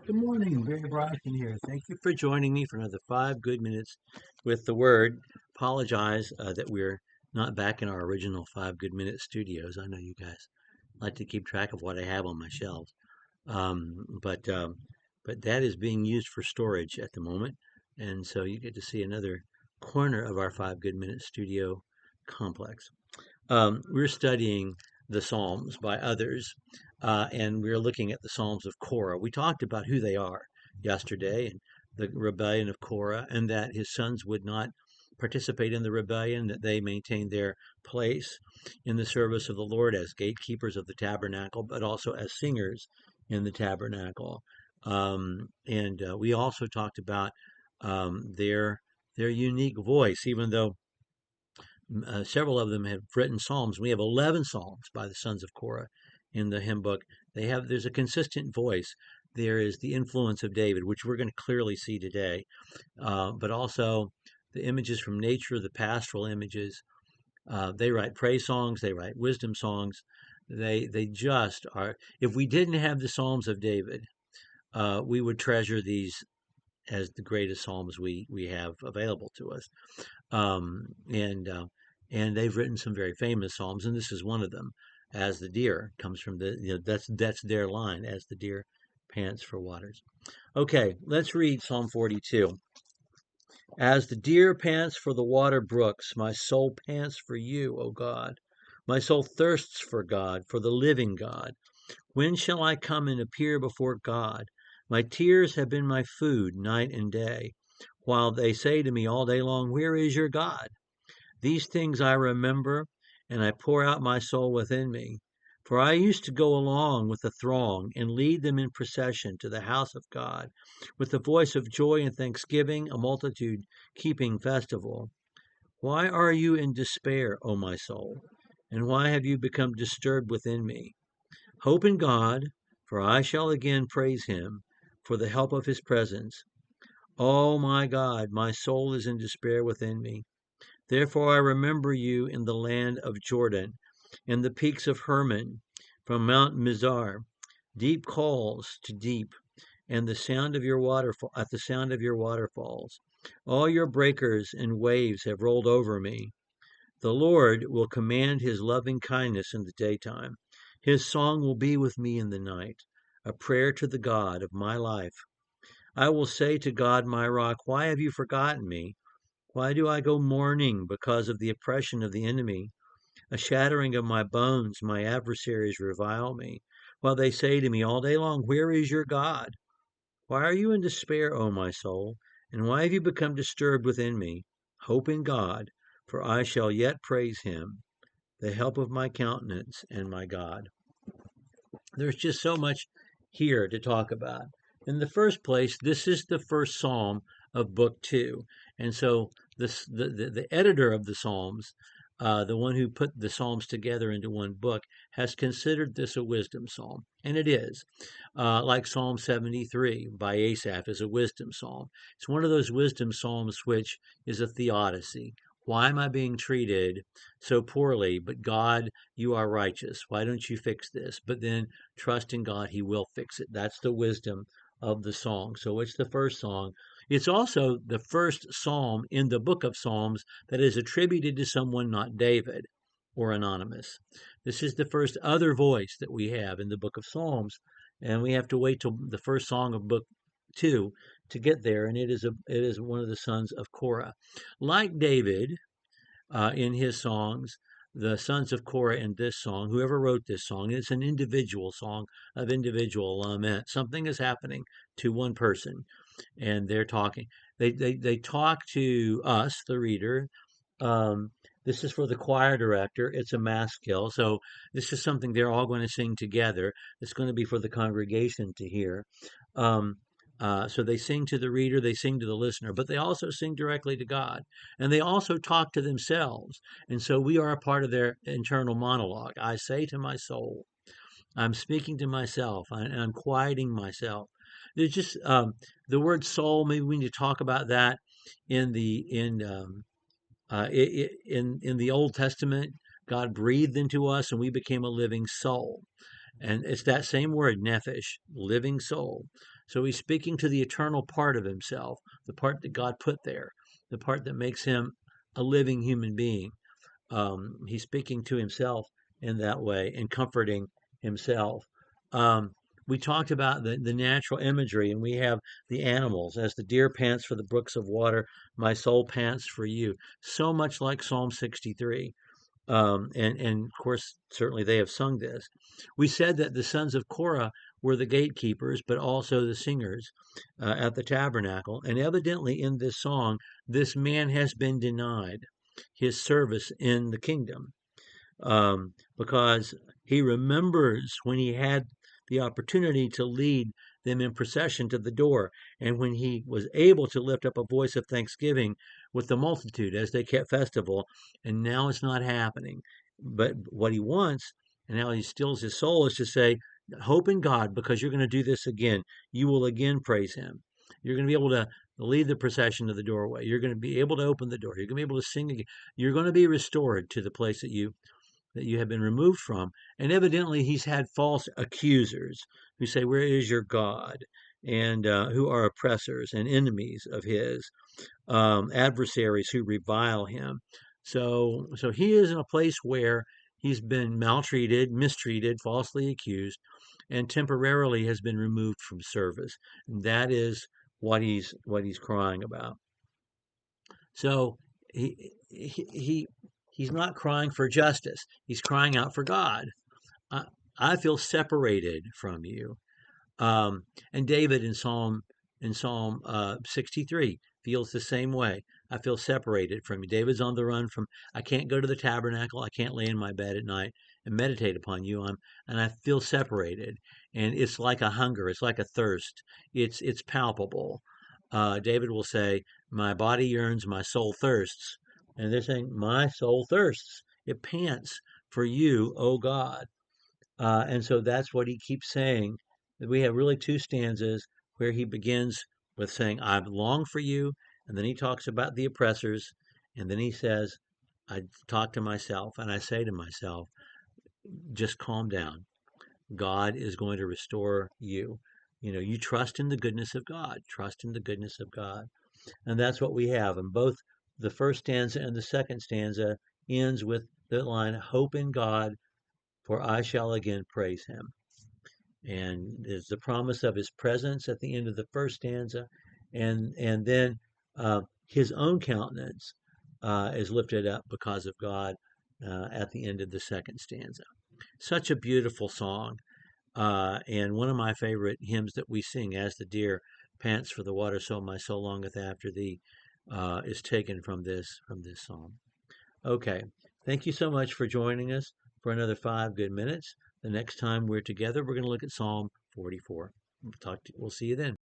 Good morning, Barry Bryson here. Thank you for joining me for another 5 good minutes with the Word. Apologize that we're not back in our original 5 Good Minute studios. I know you guys like to keep track of what I have on my shelves, but that is being used for storage at the moment, and so you get to see another corner of our 5 Good Minute studio complex. We're studying the Psalms by others, and we're looking at the Psalms of Korah. We talked about who they are yesterday and the rebellion of Korah, and that his sons would not participate in the rebellion, that they maintained their place in the service of the Lord as gatekeepers of the tabernacle, but also as singers in the tabernacle. And we also talked about their unique voice, even though several of them have written psalms. We have 11 psalms by the sons of Korah in the hymn book. There's a consistent voice. There is the influence of David, which we're going to clearly see today, but also the images from nature, the pastoral images. They write praise songs. They write wisdom songs. They just are. If we didn't have the Psalms of David, we would treasure these as the greatest psalms we have available to us. Um, and uh, and they've written some very famous psalms, and this is one of them. As the deer comes from that's their line. As the deer pants for waters. Okay, let's read Psalm 42. As the deer pants for the water brooks, my soul pants for you, O God. My soul thirsts for God, for the living God. When shall I come and appear before God? My tears have been my food night and day, while they say to me all day long, where is your God? These things I remember, and I pour out my soul within me. For I used to go along with the throng and lead them in procession to the house of God, with the voice of joy and thanksgiving, a multitude keeping festival. Why are you in despair, O my soul? And why have you become disturbed within me? Hope in God, for I shall again praise him for the help of his presence. O my God, my soul is in despair within me. Therefore I remember you in the land of Jordan, and the peaks of Hermon, from Mount Mizar. Deep calls to deep, and the sound of your waterfall at the sound of your waterfalls. All your breakers and waves have rolled over me. The Lord will command his loving kindness in the daytime. His song will be with me in the night, a prayer to the God of my life. I will say to God, my rock, why have you forgotten me? Why do I go mourning because of the oppression of the enemy? A shattering of my bones, my adversaries revile me, while they say to me all day long, where is your God? Why are you in despair, O my soul? And why have you become disturbed within me? Hope in God, for I shall yet praise him, the help of my countenance and my God. There's just so much here to talk about. In the first place, this is the first psalm of book two. And so the editor of the Psalms, the one who put the Psalms together into one book, has considered this a wisdom psalm. And it is. Like Psalm 73 by Asaph is a wisdom psalm. It's one of those wisdom psalms which is a theodicy. Why am I being treated so poorly? But God, you are righteous. Why don't you fix this? But then trust in God, he will fix it. That's the wisdom of the song. So it's the first song. It's also the first psalm in the book of Psalms that is attributed to someone not David or anonymous. This is the first other voice that we have in the book of Psalms, and we have to wait till the first song of book two to get there, and it is one of the sons of Korah. Like David, in his songs, the sons of Korah in this song, whoever wrote this song, it's an individual song of individual lament. Something is happening to one person, and they're talking. They talk to us, the reader. Um, this is for the choir director. It's a maskil, so this is something they're all going to sing together. It's going to be for the congregation to hear. Um, so they sing to the reader, they sing to the listener, but they also sing directly to God. And they also talk to themselves. And so we are a part of their internal monologue. I say to my soul, I'm speaking to myself, and I'm quieting myself. There's just the word soul. Maybe we need to talk about that in the in the Old Testament. God breathed into us, and we became a living soul. And it's that same word, nephesh, living soul. So he's speaking to the eternal part of himself, the part that God put there, the part that makes him a living human being. He's speaking to himself in that way and comforting himself. Um, we talked about the natural imagery, and we have the animals. As the deer pants for the brooks of water, my soul pants for you. So much like Psalm 63. And of course, certainly they have sung this. We said that the sons of Korah were the gatekeepers, but also the singers at the tabernacle. And evidently, in this song, this man has been denied his service in the kingdom because he remembers when he had the opportunity to lead them in procession to the door, and when he was able to lift up a voice of thanksgiving with the multitude as they kept festival, and now it's not happening. But what he wants, and how he stills his soul, is to say, hope in God, because you're going to do this again. You will again praise him. You're going to be able to lead the procession to the doorway. You're going to be able to open the door. You're going to be able to sing again. You're going to be restored to the place that you have been removed from. And evidently, he's had false accusers who say, where is your God? And who are oppressors and enemies of his, adversaries who revile him. So he is in a place where he's been maltreated, mistreated, falsely accused, and temporarily has been removed from service. And that is what he's crying about. So he's not crying for justice. He's crying out for God. I, I feel separated from you. And David in Psalm 63 feels the same way. I feel separated from you. David's on the run from. I can't go to the tabernacle. I can't lay in my bed at night and meditate upon you. And I feel separated. And it's like a hunger. It's like a thirst. It's palpable. David will say, "My body yearns, my soul thirsts," and they're saying, "My soul thirsts. It pants for you, O God." And so that's what he keeps saying. We have really two stanzas where he begins with saying, I long for you. And then he talks about the oppressors. And then he says, I talk to myself and I say to myself, just calm down. God is going to restore you. You trust in the goodness of God. Trust in the goodness of God. And that's what we have. And both the first stanza and the second stanza ends with the line, hope in God, for I shall again praise him. And there's the promise of his presence at the end of the first stanza, and then his own countenance is lifted up because of God at the end of the second stanza. Such a beautiful song, and one of my favorite hymns that we sing, as the deer pants for the water, so my soul longeth after thee, is taken from this psalm. Okay, thank you so much for joining us for another 5 good minutes. The next time we're together, we're going to look at Psalm 44. We'll see you then.